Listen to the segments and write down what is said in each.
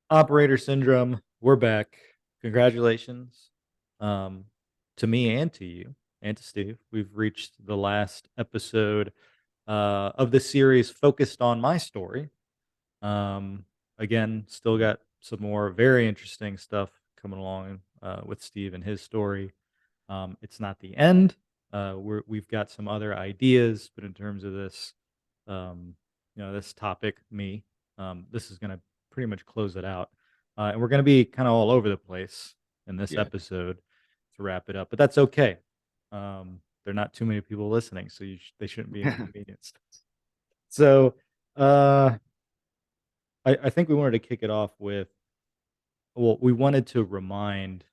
Operator syndrome. We're back. Congratulations, um, to me and to you and to Steve. We've reached the last episode of the series focused on my story. Um, Again, still got some more very interesting stuff coming along with Steve and his story. It's not the end. We've got some other ideas, but in terms of this, um, this topic, this is going to pretty much close it out. And we're going to be kind of all over the place in this Yeah. episode to wrap it up, but that's okay. There are not too many people listening, so they shouldn't be inconvenienced. So, uh, I think we wanted to kick it off with, well, we wanted to remind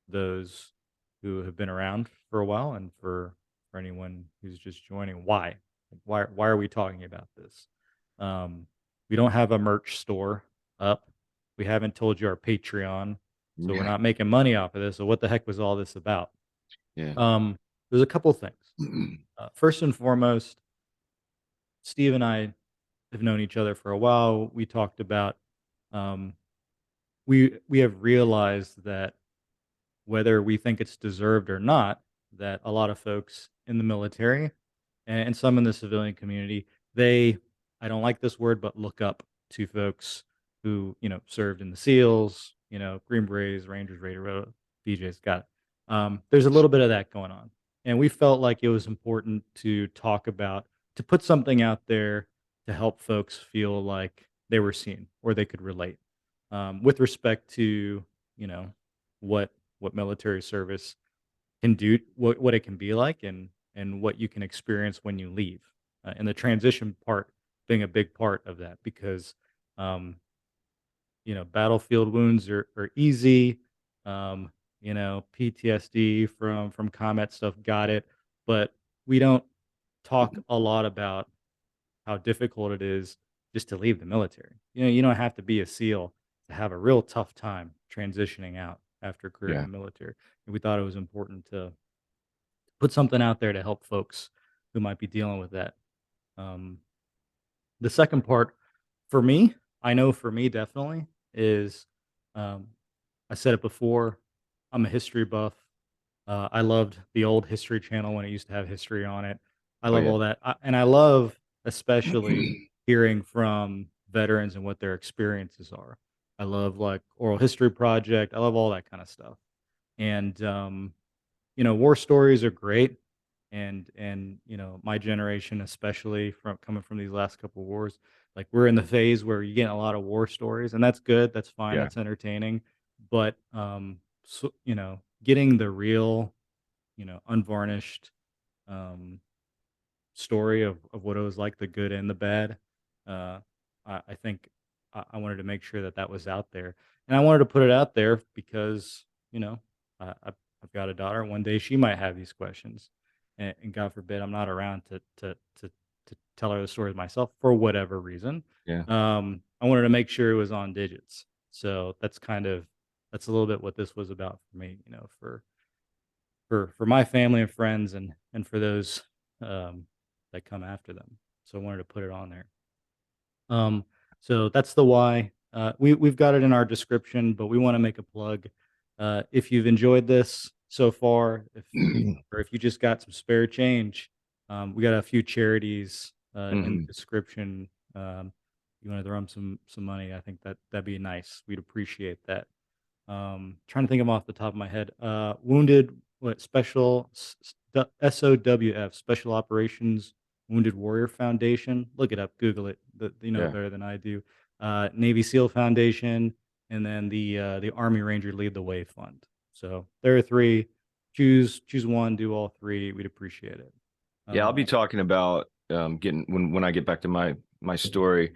those who have been around for a while and for anyone who's just joining, why? Like, why are we talking about this? Um, we don't have a merch store up. We haven't told you our Patreon, so we're Yeah. not making money off of this. So what the heck was all this about? Yeah. There's a couple things. First and foremost, Steve and I have known each other for a while. We talked about um, we have realized that whether we think it's deserved or not, that a lot of folks in the military and some in the civilian community, they, I don't like this word, but look up to folks who, served in the SEALs, Green Berets, Rangers, Raider, BJ's, got it. There's a little bit of that going on. And we felt like it was important to talk about, to put something out there to help folks feel like they were seen or they could relate with respect to, you know, what military service can do, what it can be like, and what you can experience when you leave, and the transition part being a big part of that because um, battlefield wounds are easy. PTSD from combat stuff, got it, but we don't talk a lot about how difficult it is just to leave the military. You don't have to be a SEAL to have a real tough time transitioning out after a career in Yeah. the military. And we thought it was important to put something out there to help folks who might be dealing with that. Um, the second part for me, I know for me definitely is um, I said it before, I'm a history buff. I loved the old History Channel when it used to have history on it. I Oh love yeah. all that, and I love especially hearing from veterans and what their experiences are. I love like oral history project. I love all that kind of stuff. And war stories are great. And my generation, especially from coming from these last couple of wars, like we're in the phase where you're getting a lot of war stories, and that's good. That's fine. Yeah. That's entertaining. But getting the real, unvarnished um, story of what it was like, the good and the bad. Uh, I think I wanted to make sure that that was out there, and I wanted to put it out there because I've got a daughter. One day she might have these questions, and God forbid I'm not around to tell her the stories myself for whatever reason. Yeah. I wanted to make sure it was on digits. So that's a little bit what this was about for me. For my family and friends and for those um, that come after them. So I wanted to put it on there. Um, so that's the why. We've got it in our description, but we want to make a plug. If you've enjoyed this so far, if you just got some spare change, we got a few charities in the Hmm. description. You want to throw them some money? I think that'd be nice. We'd appreciate that. Trying to think of 'em off the top of my head. Wounded what special SOWF Special Operations Wounded Warrior Foundation. Look it up, Google it. You know it Yeah. better than I do. Navy SEAL Foundation, and then the Army Ranger Lead the Way Fund. So there are three. Choose one. Do all three. We'd appreciate it. Yeah. I'll be Uh, talking about getting when I get back to my story,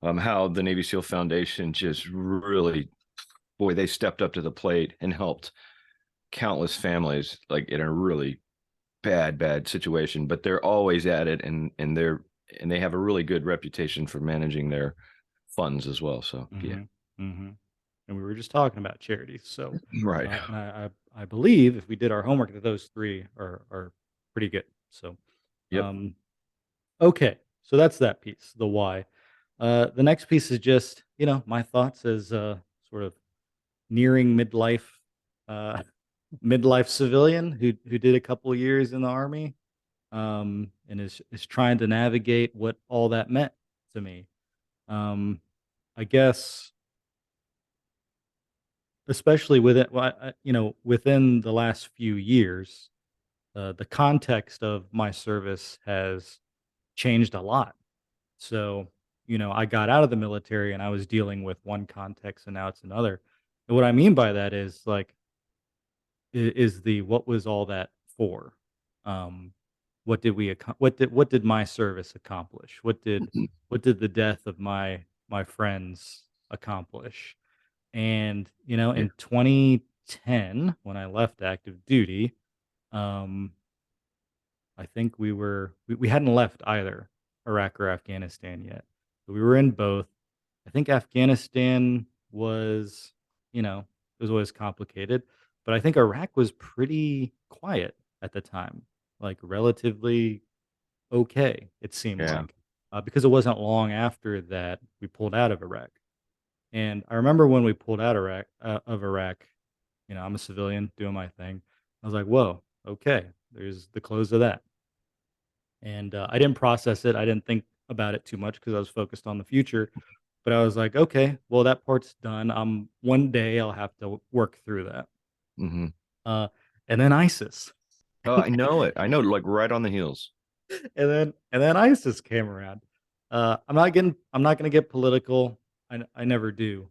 how the Navy SEAL Foundation just really, boy, they stepped up to the plate and helped countless families like in a really bad situation, but they're always at it, and they have a really good reputation for managing their funds as well. So yeah. mhm, mhm. And we were just talking about charities. So, Right. and I believe if we did our homework that those three are pretty good. So, Yep. um, okay, so that's that piece, the why. The next piece is just, my thoughts as sort of nearing midlife, uh, midlife civilian who did a couple years in the army, and is trying to navigate what all that meant to me. Um, I guess, especially with it, well, within the last few years, the context of my service has changed a lot. So, I got out of the military and I was dealing with one context and now it's another. And what I mean by that is like is the what was all that for? Um what did my service accomplish? What did the death of my friends accomplish? And, Yeah. in 2010 when I left active duty, um I think we hadn't left either Iraq or Afghanistan yet. But we were in both. I think Afghanistan was, it was always complicated, but I think Iraq was pretty quiet at the time, like relatively okay, it seemed Yeah. like, because it wasn't long after that we pulled out of Iraq. And I remember when we pulled out of Iraq, I'm a civilian doing my thing. I was like, whoa, okay, there's the close of that. And, I didn't process it, I didn't think about it too much because I was focused on the future, but I was like, "Okay, well, that part's done, one day I'll have to work through that." Hmm. Uh, and then ISIS. Oh, I know it. I know, like right on the heels. And then ISIS came around. I'm not gonna get political, I never do,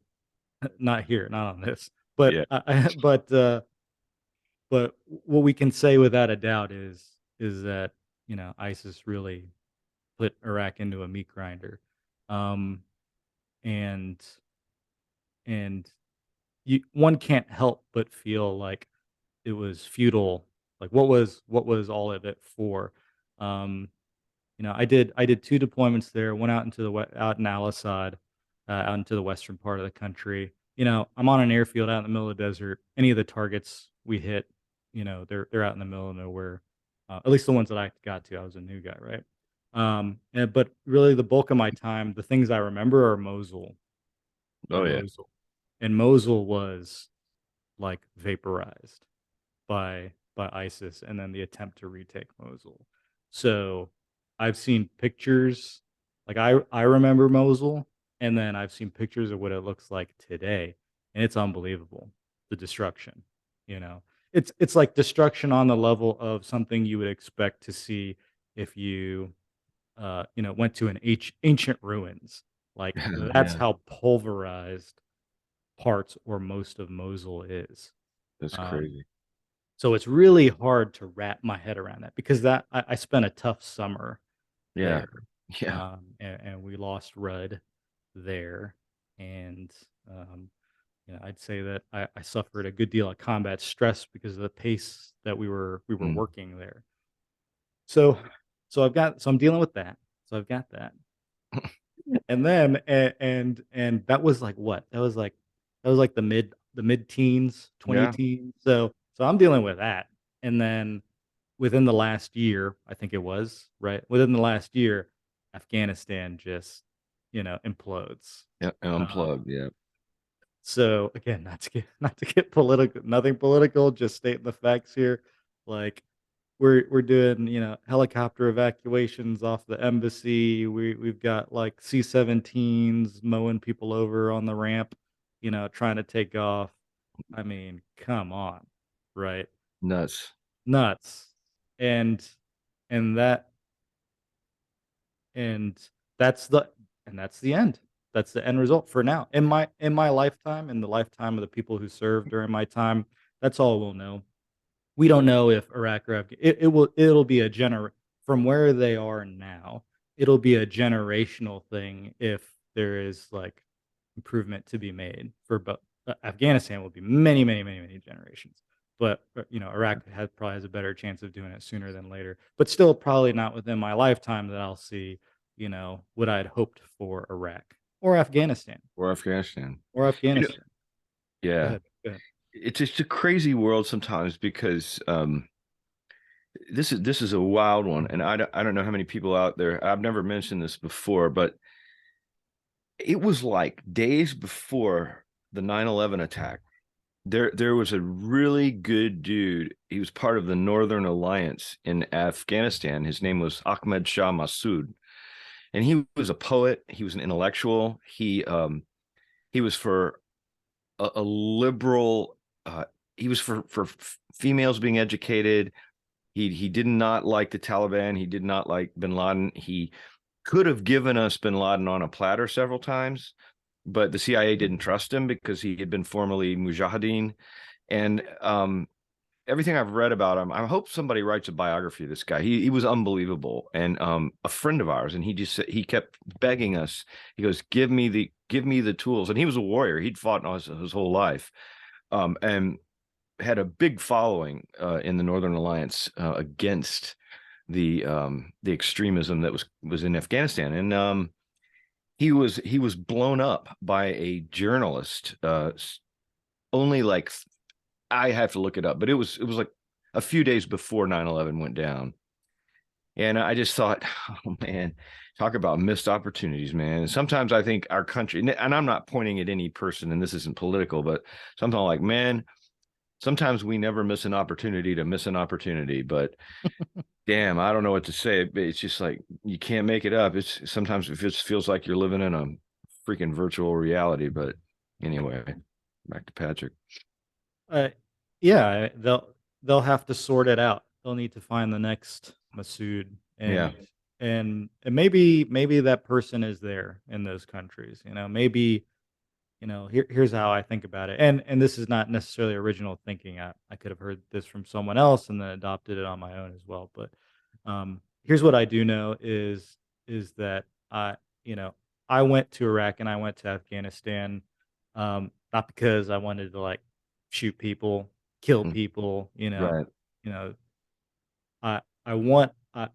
not here, not on this, but Yeah. but what we can say without a doubt is that, ISIS really put Iraq into a meat grinder. Um, and and one can't help but feel like it was futile. Like what was all of it for? Um, I did two deployments there. One out out in Al Assad, out into the western part of the country. I'm on an airfield out in the middle of the desert. Any of the targets we hit, they're out in the middle of nowhere. At least the ones that I got to. I was a new guy, right? But really, the bulk of my time, the things I remember are Oh yeah. Mosul, and Mosul was like vaporized by ISIS, and then the attempt to retake Mosul. So I've seen pictures, like I remember Mosul, and then I've seen pictures of what it looks like today, and it's unbelievable. The destruction, you know, it's like destruction on the level of something you would expect to see if you went to an ancient ruins. Like that's Yeah. how pulverized parts or most of Mosul is. That's Um, crazy. so it's really hard to wrap my head around that because I spent a tough summer Yeah. there, Yeah. and we lost Rudd there, and um, I'd say that I suffered a good deal of combat stress because of the pace that we were Mm. working there. So I'm dealing with that. So I've got that. And then and that was like what? That was like the mid-teens, 20 Yeah. teens. So I'm dealing with that. And then within the last year, I think it was, right? Within the last year, Afghanistan just, implodes. Yeah. Um, Unplugged. Yeah. so again, not to get political, nothing political, just stating the facts here. Like we're doing, helicopter evacuations off the embassy. We've got like C-17s mowing people over on the ramp, trying to take off. I mean, come on, right? Nuts. Nuts. And and that and that's the and that's the end. That's the end result for now. In my lifetime, in the lifetime of the people who served during my time, that's all we'll know. We don't know if Iraq or it'll be a from where they are now, it'll be a generational thing if there is like improvement to be made for both. Afghanistan will be many, many, many, many generations. But Iraq probably has a better chance of doing it sooner than later. But still, probably not within my lifetime that I'll see, what I'd hoped for Iraq or Afghanistan Or Afghanistan. or You know, Afghanistan. Go yeah. ahead. Go ahead. It's just a crazy world sometimes because this is a wild one, and I don't know how many people out there. I've never mentioned this before, but it was like days before the 9/11 attack. There was a really good dude. He was part of the Northern Alliance in Afghanistan. His name was Ahmed Shah Masood, and he was a poet. He was an intellectual. He was for a liberal. He was for females being educated. He did not like the Taliban. He did not like Bin Laden. He could have given us Bin Laden on a platter several times, but the CIA didn't trust him because he had been formerly Mujahideen. And everything I've read about him, I hope somebody writes a biography of this guy. He was unbelievable, and a friend of ours. And he kept begging us. He goes, give me the tools." And he was a warrior. He'd fought his whole life, and had a big following in the Northern Alliance against the extremism that was in Afghanistan. And he was blown up by a journalist. Only like, I have to look it up, but it was like a few days before 9/11 went down. And I just thought, oh man, talk about missed opportunities, man. Sometimes I think our country, and I'm not pointing at any person, and this isn't political, but sometimes like, man, sometimes we never miss an opportunity to miss an opportunity. But damn, I don't know what to say. It's just like you can't make it up. It's sometimes it just feels like you're living in a freaking virtual reality. But anyway, back to Patrick. Uh, yeah, they'll have to sort it out. They'll need to find the next Masood, Yeah. and maybe that person is there in those countries. Maybe here's how I think about it, and this is not necessarily original thinking. I could have heard this from someone else and then adopted it on my own as well. But here's what I do know is that you know I went to Iraq and I went to Afghanistan, not because I wanted to like shoot people, kill Mm, people. right. You know I want I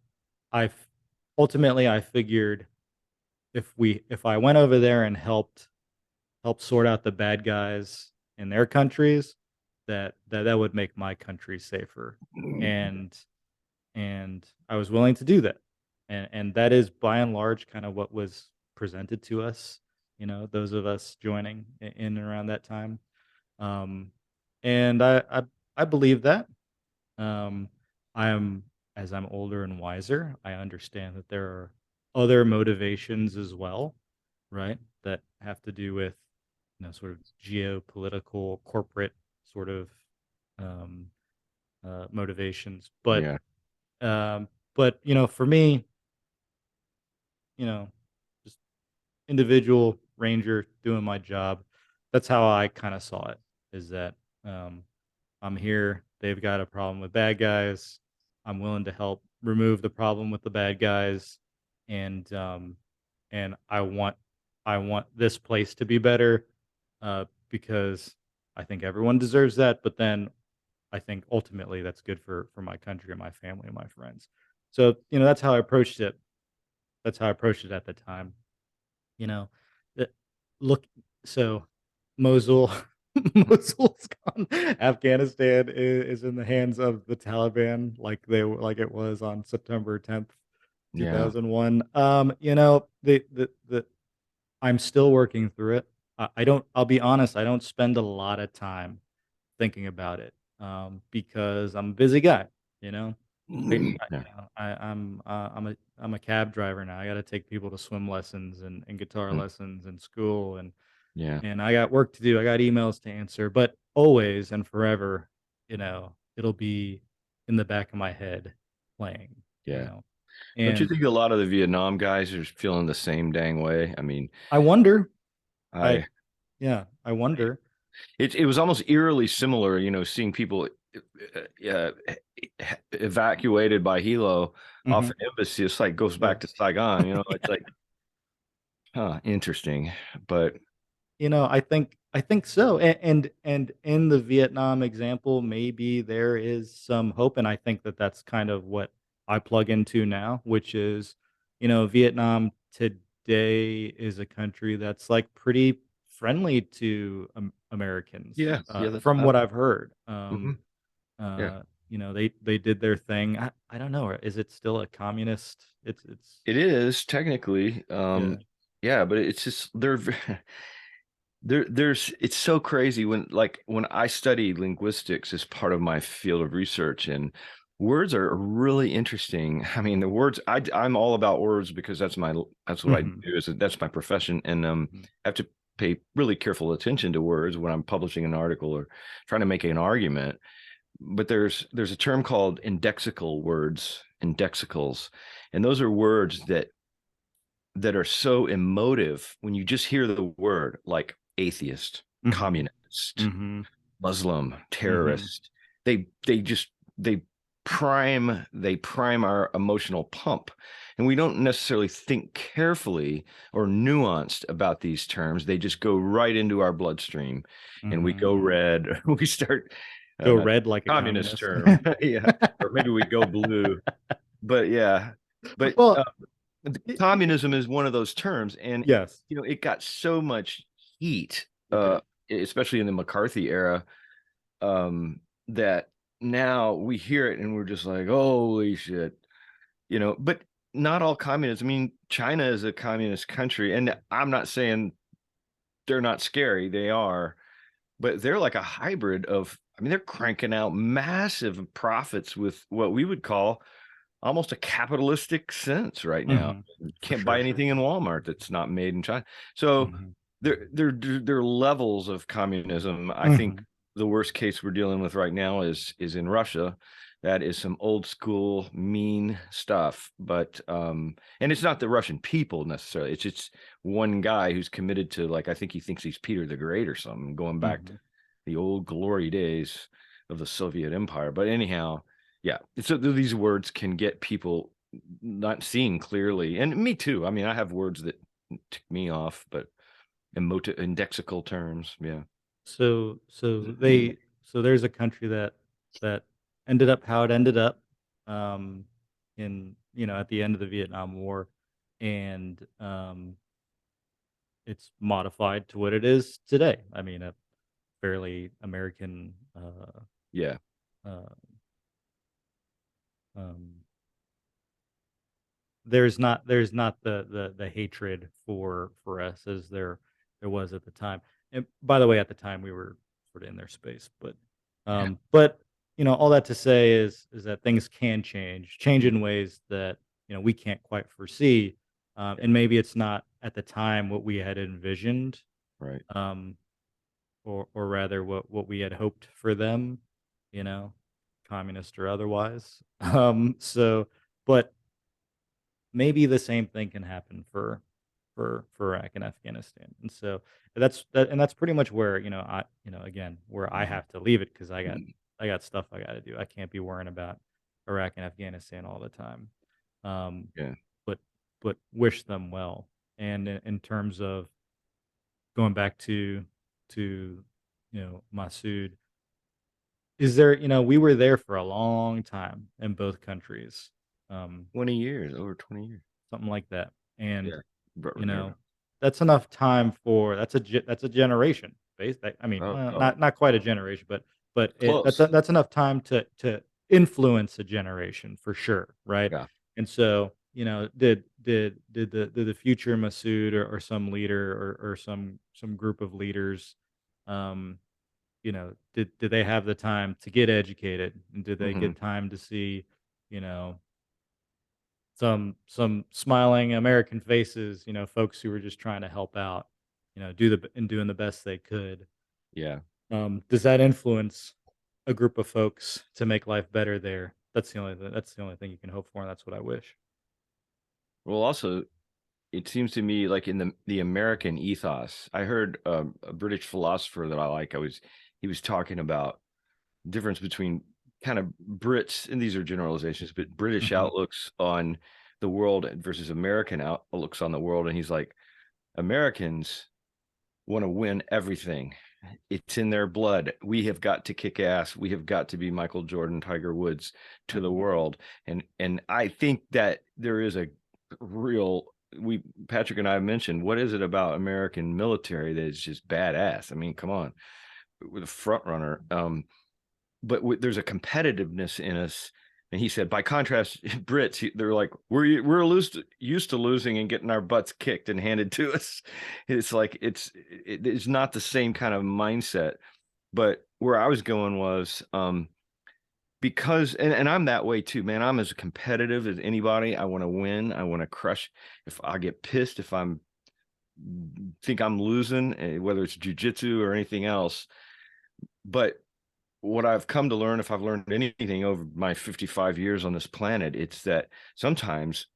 f- ultimately I figured if I went over there and help sort out the bad guys in their countries, that would make my country safer. And I was willing to do that. And that is by and large kind of what was presented to us, those of us joining in and around that time. Um, and I believe that. Um, I am as I'm older and wiser, I understand that there are other motivations as well, right? That have to do with sort of geopolitical, corporate sort of um, motivations. But Yeah. um, for me, you know, just individual ranger doing my job. That's how I kind of saw it. Is that um, I'm here. They've got a problem with bad guys. I'm willing to help remove the problem with the bad guys, and I want this place to be better, because I think everyone deserves that. But then I think ultimately that's good for my country and my family and my friends. So that's how I approached it. That's how I approached it at the time. You know, the, look. So Mosul, Mosul's gone. Afghanistan is in the hands of the Taliban, like it was on September 10th, two Yeah. thousand one. The I'm still working through it. I don't. I'll be honest. I don't spend a lot of time thinking about it, because I'm a busy guy. You know, Yeah. I'm a cab driver now. I got to take people to swim lessons and guitar Mm, lessons and school, yeah. and I got work to do. I got emails to answer, but always and forever, it'll be in the back of my head playing, you Yeah. know. Don't you And think a lot of the Vietnam guys are feeling the same dang way? I mean, I wonder, I I yeah, I wonder. it was almost eerily similar, seeing people evacuated by Hilo off Mhm. an embassy. It's like goes Yeah. back to Saigon, it's like, huh, interesting. But I think so. And in the Vietnam example, maybe there is some hope, and I think that that's kind of what I plug into now, which is, Vietnam today is a country that's like pretty friendly to Americans, yeah, yeah, that's from what I've heard. mhm, yeah. They did their thing. I don't know. Is it still a communist? It's It is technically. yeah. Yeah, but it's just there's it's so crazy when I study linguistics as part of my field of research, and words are really interesting. I mean, the words I'm all about words because that's what I Hmm. do, that's my profession, and Hmm. I have to pay really careful attention to words when I'm publishing an article or trying to make an argument. But there's a term called indexical words, indexicals, and those are words that are so emotive when you just hear the word, like atheist, Hmm. communist, Hmm. Muslim, Hmm. terrorist. They just they prime our emotional pump. And we don't necessarily think carefully or nuanced about these terms. They just go right into our bloodstream and we Hmm. go red. We start Go not red like a communist communist. term. Yeah. Or maybe we go blue. But yeah. But Well, communism is one of those terms, and yes, it got so much heat, it did. especially in the McCarthy era, that now we hear it and we're just like, holy shit, but not all communists. I mean, China is a communist country, and I'm not saying they're not scary, they are, but they're like a hybrid of, I mean, they're cranking out massive profits with what we would call almost a capitalistic sense right now. Hmm. You For can't buy sure. anything in Walmart that's not made in China. So Hmm. there are levels of communism. I think Hmm. the worst case we're dealing with right now is in Russia. That is some old school mean stuff. But and it's not the Russian people necessarily. It's just one guy who's committed to, like, I think he thinks he's Peter the Great or something, going back to Hmm. the old glory days of the Soviet Empire. But anyhow, yeah. So these words can get people not seeing clearly, and me too. I mean, I have words that tick me off, but indexical terms, yeah. So there's a country that ended up how it ended up, um, in at the end of the Vietnam War, and it's modified to what it is today. I mean, a fairly American, Yeah. uh, um, there's not the hatred for us as there was at the time. And by the way, at the time we were sort of in their space, Yeah. but all that to say is that things can change in ways that we can't quite foresee, Yeah. and maybe it's not at the time what we had envisioned, Right. um, or rather what we had hoped for them, you know, communist or otherwise. But maybe the same thing can happen for Iraq and Afghanistan. And so that's pretty much where, again, where I Mhm. have to leave it because I got Mhm. I got stuff I got to do. I can't be worrying about Iraq and Afghanistan all the time. Um, Yeah. but wish them well. And in terms of going back to Masood, is there, we were there for a long time in both countries. Um, 20 years, over 20 years. something like that. And Yeah. You There. know, that's enough time for that's a generation. I mean, Oh, well, oh, not quite a generation, but close. that's enough time to influence a generation for sure, right? Yeah. And so, did the future Masood or some leader or some group of leaders, um, did they have the time to get educated, and did they Hmm. get time to see, you know, some smiling American faces, folks who were just trying to help out, doing the best they could. Yeah. Does that influence a group of folks to make life better there? That's the only thing you can hope for, and that's what I wish. Well, also, it seems to me like in the American ethos, I heard a British philosopher that I like. He was talking about difference between kind of Brits, and these are generalizations, but British Mhm, outlooks on the world versus American outlooks on the world. And he's like, Americans want to win everything. It's in their blood. We have got to kick ass. We have got to be Michael Jordan, Tiger Woods to the mhm, world. And I think that there is a real, we Patrick and I mentioned, what is it about American military that is just badass? I mean, come on, with a front runner. But there's a competitiveness in us And he said, by contrast, Brits, they're like, used to losing and getting our butts kicked and handed to us. It's like it's not the same kind of mindset. But where I was going was because and I'm that way too, man. I'm as competitive as anybody. I want to win. I want to crush. If I get pissed, if I'm think I'm losing, whether it's jujitsu or anything else. But what I've come to learn, if I've learned anything over my 55 years on this planet, it's that sometimes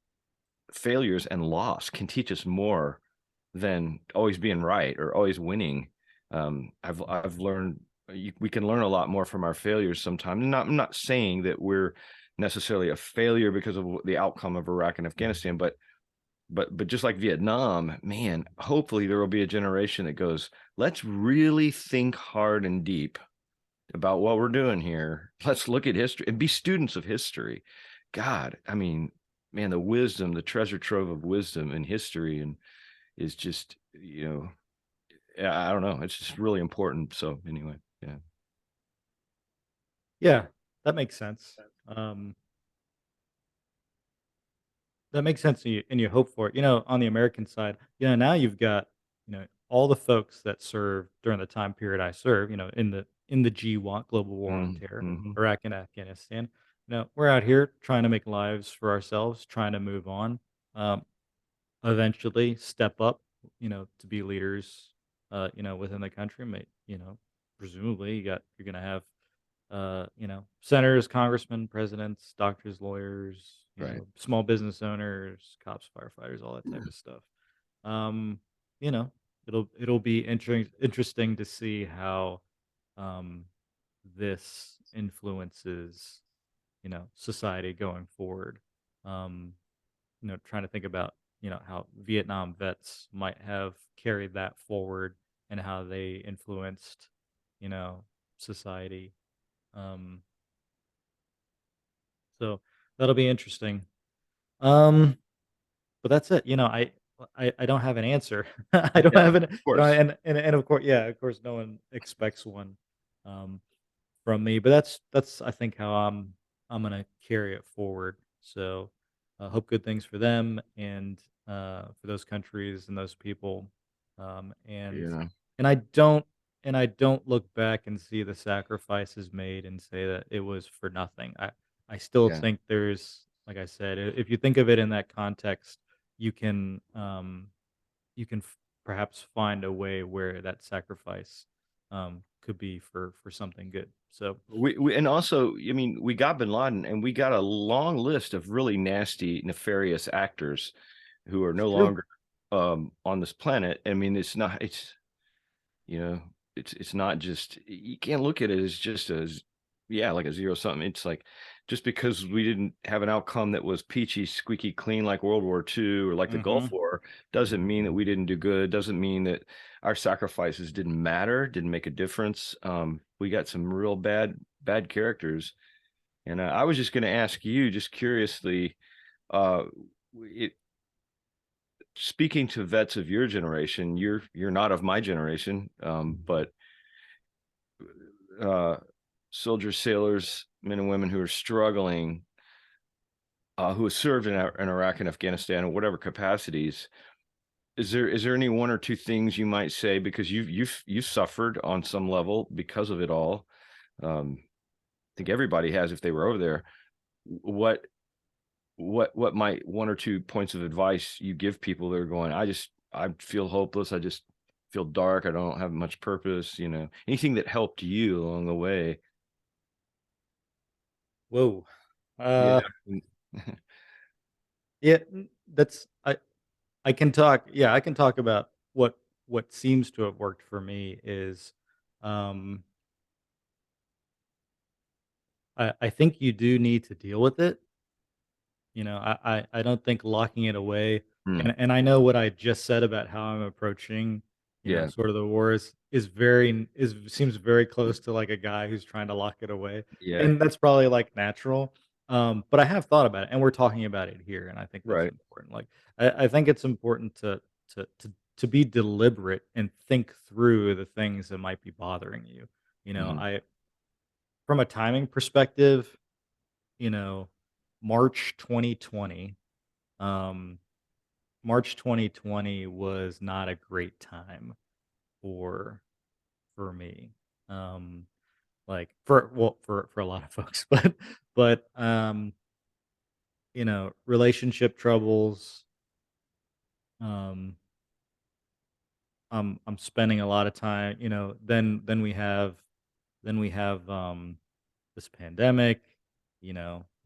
failures and loss can teach us more than always being right or always winning. I've learned we can learn a lot more from our failures sometimes. I'm not saying that we're necessarily a failure because of the outcome of Iraq and Afghanistan, but just like Vietnam, man, hopefully there will be a generation that goes, let's really think hard and deep about what we're doing here. Let's look at history and be students of history. God, I mean, man, the wisdom, the treasure trove of wisdom and history and is just, I don't know. It's just really important. So anyway, yeah. Yeah, that makes sense. Um, that makes sense, and you hope for it. On the American side, now you've got, all the folks that served during the time period I served, in the GWAT, Global War on Terror, Mm-hmm. Iraq and Afghanistan. We're out here trying to make lives for ourselves, trying to move on, um, eventually step up, to be leaders, within the country. Presumably you're going to have senators, congressmen, presidents, doctors, lawyers, Right. small business owners, cops, firefighters, all that type of stuff. Um, you know, it'll be interesting to see how um, this influences, society going forward. Um, trying to think about, how Vietnam vets might have carried that forward and how they influenced, society. Um, So that'll be interesting. Um, but that's it. I don't have an answer. I don't Yeah, have of an course. and of course, yeah, of course, no one expects one um, from me. But that's I think how I'm gonna carry it forward. So I hope good things for them and for those countries and those people. Um, and Yeah. and I don't look back and see the sacrifices made and say that it was for nothing. I still Yeah. think there's, like I said, if you think of it in that context, you can perhaps find a way where that sacrifice could be for something good. So We and also, I mean, we got Bin Laden, and we got a long list of really nasty, nefarious actors who are it's no true. longer on this planet. I mean, you know, it's not just you can't look at it as just as yeah, like a zero something. It's like just because we didn't have an outcome that was peachy, squeaky clean like World War II or like the Hmm. Gulf War doesn't mean that we didn't do good. Doesn't mean that our sacrifices didn't matter, didn't make a difference. We got some real bad characters, and I was just going to ask you, just curiously, uh, it, speaking to vets of your generation, you're not of my generation, but uh, soldiers, sailors, men and women who are struggling, who have served in Iraq and Afghanistan in whatever capacities. Is there any one or two things you might say because you've suffered on some level because of it all? I think everybody has if they were over there. What what might one or two points of advice you give people that are going, I feel hopeless. I just feel dark. I don't have much purpose. Anything that helped you along the way. Whoa. Yeah. Uh, yeah, that's I can talk. Yeah, I can talk about what seems to have worked for me is, um, I think you do need to deal with it. I don't think locking it away, Hmm. and I know what I just said about how I'm approaching, Yeah. sort of the wars is very is seems very close to like a guy who's trying to lock it away, Yeah. and that's probably like natural. But I have thought about it, and we're talking about it here, and I think that's Right. important. Like I think it's important to to to be deliberate and think through the things that might be bothering you. Hmm. I from a timing perspective. you know, March 2020, um, March 2020 was not a great time for me. Um, like for a lot of folks, but relationship troubles. Um, I'm spending a lot of time. Then we have this pandemic.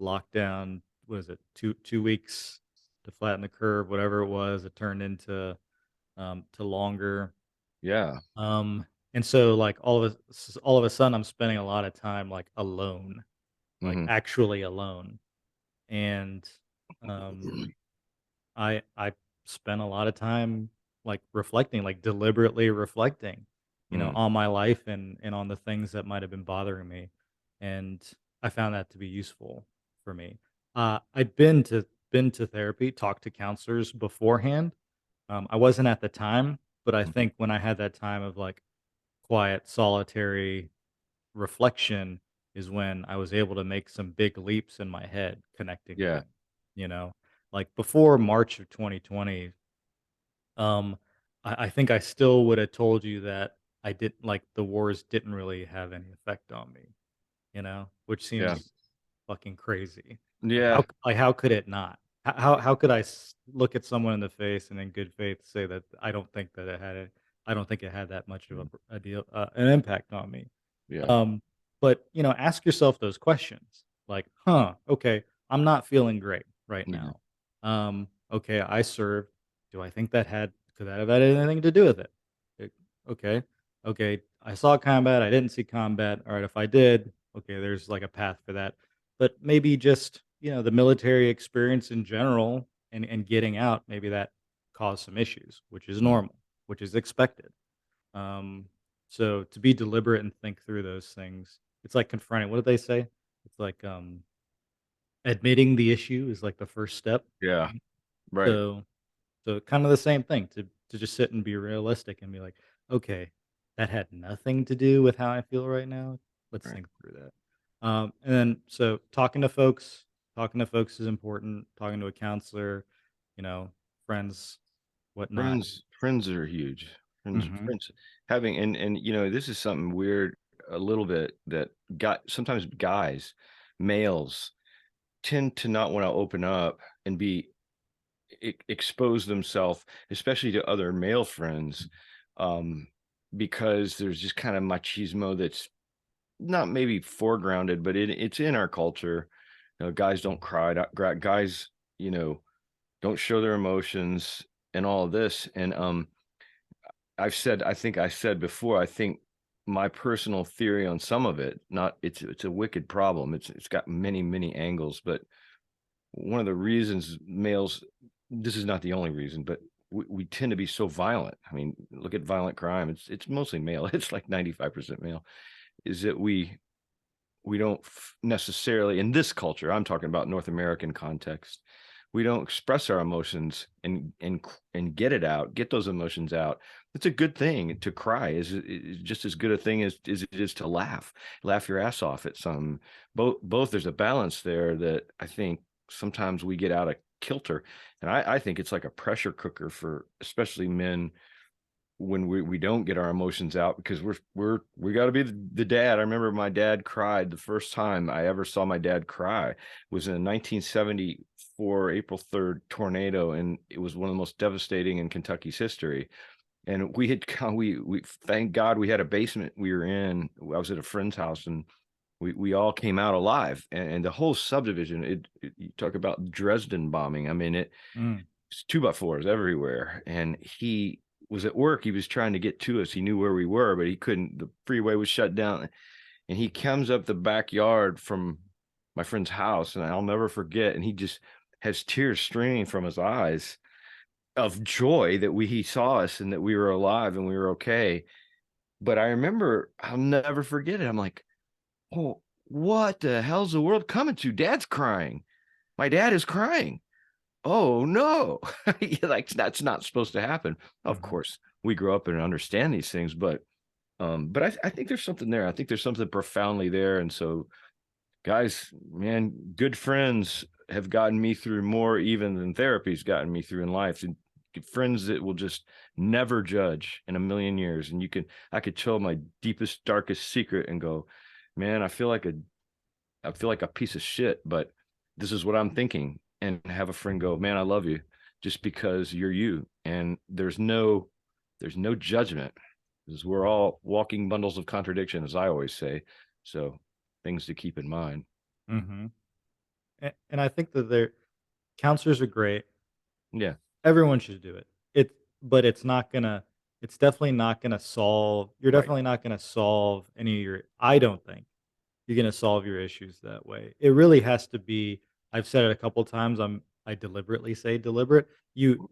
Lockdown. What is it? Two weeks to flatten the curve. Whatever it was, it turned into to longer. Yeah. And so like all of a sudden, I'm spending a lot of time like alone, like Hmm. actually alone, and um I spent a lot of time, like, reflecting, like, deliberately reflecting, Mm. on my life and on the things that might have been bothering me, and I found that to be useful for me. I'd been to therapy, talked to counselors beforehand. I wasn't at the time, but I Mhm. think when I had that time of, like, quiet, solitary reflection is when I was able to make some big leaps in my head connecting Yeah. things, you know? Like, before March of 2020, um, I think I still would have told you that I didn't like the wars didn't really have any effect on me, which Yeah. seems fucking crazy. Like Yeah. how could it not? How could I look at someone in the face and in good faith say that I don't think it had that much of Mm. a deal an impact on me. Yeah. Um, but ask yourself those questions like, huh, okay, I'm not feeling great right Yeah. now. Okay, I served. Do I think could that have had anything to do with it? It- okay, okay, I saw combat. I didn't see combat. All right, if I did, okay, there's like a path for that. But maybe just the military experience in general and getting out, maybe that caused some issues, which is Mm. normal, which is expected. Um, so to be deliberate and think through those things, it's like confronting. What do they say? It's like admitting the issue is like the first step. Yeah. Right? Right. So kind of the same thing to just sit and be realistic and be like, okay, that had nothing to do with how I feel right now. Let's Right. think through that. And then so talking to folks is important. Talking to a counselor, you know, friends, whatnot. Friends are huge. Hmm. Friends having and this is something weird a little bit that got sometimes guys, males tend to not want to open up and be expose themselves, especially to other male friends, um, because there's just kind of machismo that's not maybe foregrounded, but it's in our culture. Guys don't cry. Guys, you know, don't show their emotions and all of this. And I think I said before, I think my personal theory on some of it, not it's a wicked problem. It's got many angles, but one of the reasons males, this is not the only reason, but we tend to be so violent. I mean, look at violent crime. It's mostly male. It's like 95% male. Is that we don't necessarily in this culture, I'm talking about North American context, we don't express our emotions and get it out, get those emotions out. It's a good thing to cry is just as good a thing as it is to laugh your ass off at some. Both there's a balance there that I think sometimes we get out of kilter, and I think it's like a pressure cooker for especially men when we don't get our emotions out because we got to be the dad. I remember my dad cried the first time I ever saw my dad cry was in a 1974 April 3rd tornado, and it was one of the most devastating in Kentucky's history. And we thank God we had a basement we were in. I was at a friend's house, and we all came out alive. And the whole subdivision. You talk about Dresden bombing. I mean it Mm, it's 2x4s everywhere, and he was at work. He was trying to get to us. He knew where we were, but he couldn't. The freeway was shut down, and he comes up the backyard from my friend's house, and I'll never forget. And he just has tears streaming from his eyes of joy that he saw us and that we were alive and we were okay. But I remember, I'll never forget it. I'm like, oh, what the hell's the world coming to? Dad's crying. My dad is crying. Oh no. Like that's not supposed to happen. Of mhm. course, we grow up and understand these things, but I think there's something there. I think there's something profoundly there. And so Guys, man, good friends have gotten me through more even than therapy's gotten me through in life. And friends that will just never judge in a million years. And I could tell my deepest, darkest secret and go, man, I feel like a piece of shit, but this is what I'm thinking. And have a friend go, man, I love you just because you're you. And there's no judgment because we're all walking bundles of contradiction, as I always say. So things to keep in mind. Mhm. And I think that they're counselors are great. Yeah, Everyone should do it. But it's definitely not gonna solve you're right. definitely not gonna solve any of your I don't think you're gonna solve your issues that way. It really has to be I've said it a couple times, I deliberately say deliberate. You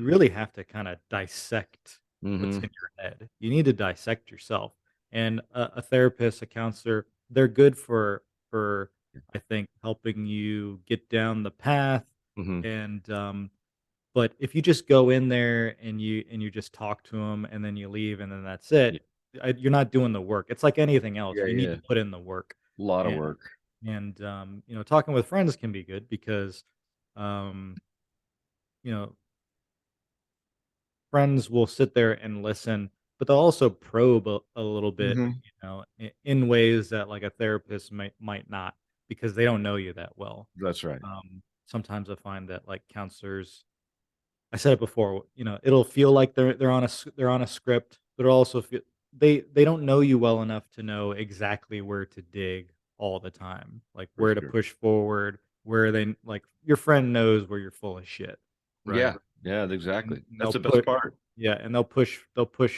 really have to kinda dissect what's Mm-hmm. in your head. You need to dissect yourself. And a therapist, a counselor, they're good for, I think, helping you get down the path Mm-hmm. and, but if you just go in there and you just talk to them and then you leave and then that's Yeah, it, you're not doing the work. It's like anything else. yeah, You need yeah. to put in the work. A lot of And work. talking with friends can be good because um, you know, friends will sit there and listen, but they'll also probe a little bit, Mm-hmm. in ways that like a therapist might not because they don't know you that well. That's right. Sometimes I find that like counselors I said it before, it'll feel like they're on a script, but it'll also feel they don't know you well enough to know exactly where to dig all the time, like For where to sure. push forward, where they like your friend knows where you're full of shit, right? Yeah, yeah, And exactly. That's they'll the best put part. yeah, and they'll push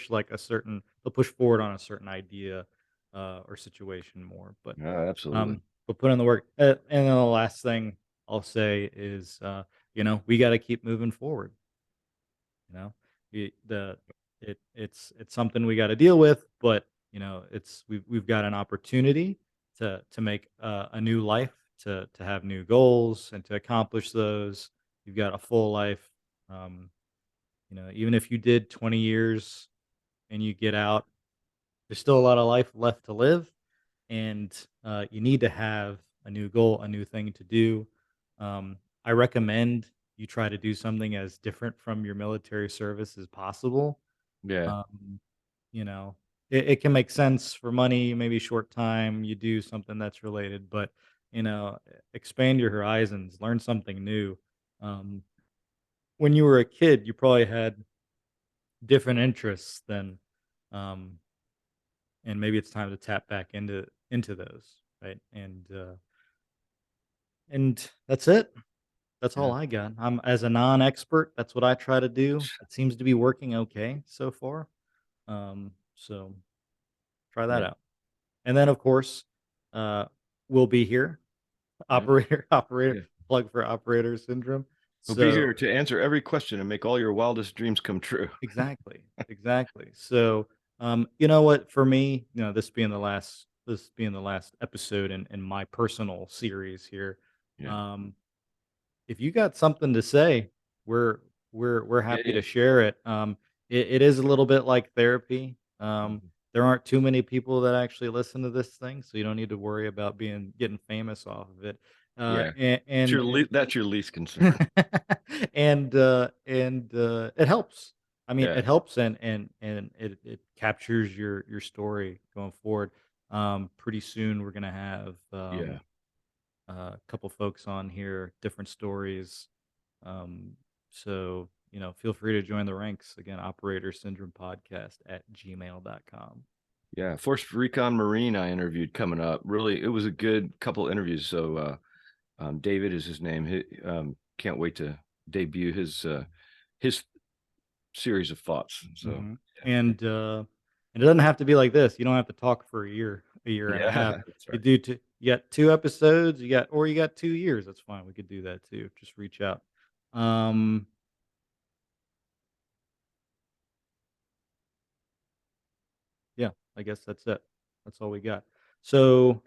like they'll push forward on a certain idea or situation more, Yeah, absolutely. um but put in the work. And then the last thing I'll say is we got to keep moving forward. You know, we the it's something we got to deal with, but we've got an opportunity to make a new life, to have new goals and to accomplish those. You've got a full life. Um, even if you did 20 years and you get out, there's still a lot of life left to live, and you need to have a new goal, a new thing to do. I recommend you try to do something as different from your military service as possible. Yeah, Um, it can make sense for money, maybe short time. You do something that's related, but expand your horizons, learn something new. Um, when you were a kid, you probably had different interests than um, and maybe it's time to tap back into those, right? And that's it. That's all yeah, I got. I'm as a non-expert, that's what I try to do. It seems to be working okay so far. So try that yeah, out. And then of course, uh, we'll be here. yeah, Operator yeah. plug for operator syndrome. We'll be So here to answer every question and make all your wildest dreams come true. exactly, exactly. So you know what? For me, this being the last episode in my personal series here. Yeah, Um, if you got something to say, we're we're yeah, happy yeah. to share it. It is a little bit like therapy. Mhm. There aren't too many people that actually listen to this thing, so you don't need to worry about being getting famous off of it. Yeah. That's your least concern. And it helps. I mean, Yeah, it helps, and it captures your story going forward. Pretty soon we're gonna have yeah, a couple folks on here, different stories. Um, so, feel free to join the ranks. Again, Operator Syndrome Podcast at gmail.com. yeah. Force Recon Marine I interviewed coming up. Really, it was a good couple interviews. So David is his name. Can't wait to debut his series of thoughts. So Hmm. And it doesn't have to be like this. You don't have to talk for a year and a yeah, half. that's You right. do you got 2 episodes, you got 2 years. That's fine. We could do that too. Just reach out. Um, yeah, I guess that's it. That's all we got. So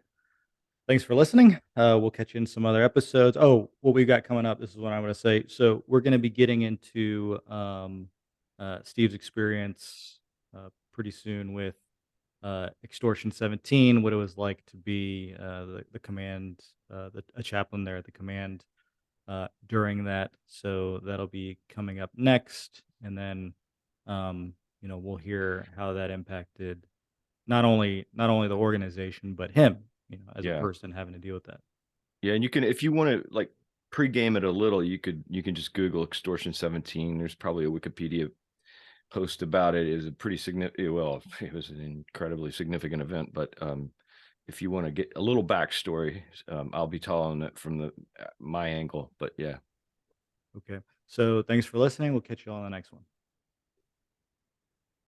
thanks for listening. We'll catch you in some other episodes. Oh, what we got coming up, this is what I'm going to say. So, we're going to be getting into Steve's experience pretty soon with Extortion 17, what it was like to be the command, a chaplain there at the command during that. So that'll be coming up next, and then we'll hear how that impacted not only the organization but him, as a Yeah. person having to deal with that. Yeah, and you can, if you want to like pregame it a little, you can just Google extortion 17. There's probably a Wikipedia post about it. It is a pretty significant, well, it was an incredibly significant event, but if you want to get a little backstory, I'll be telling it from the my angle. But yeah. Okay. So thanks for listening. We'll catch you all on the next one.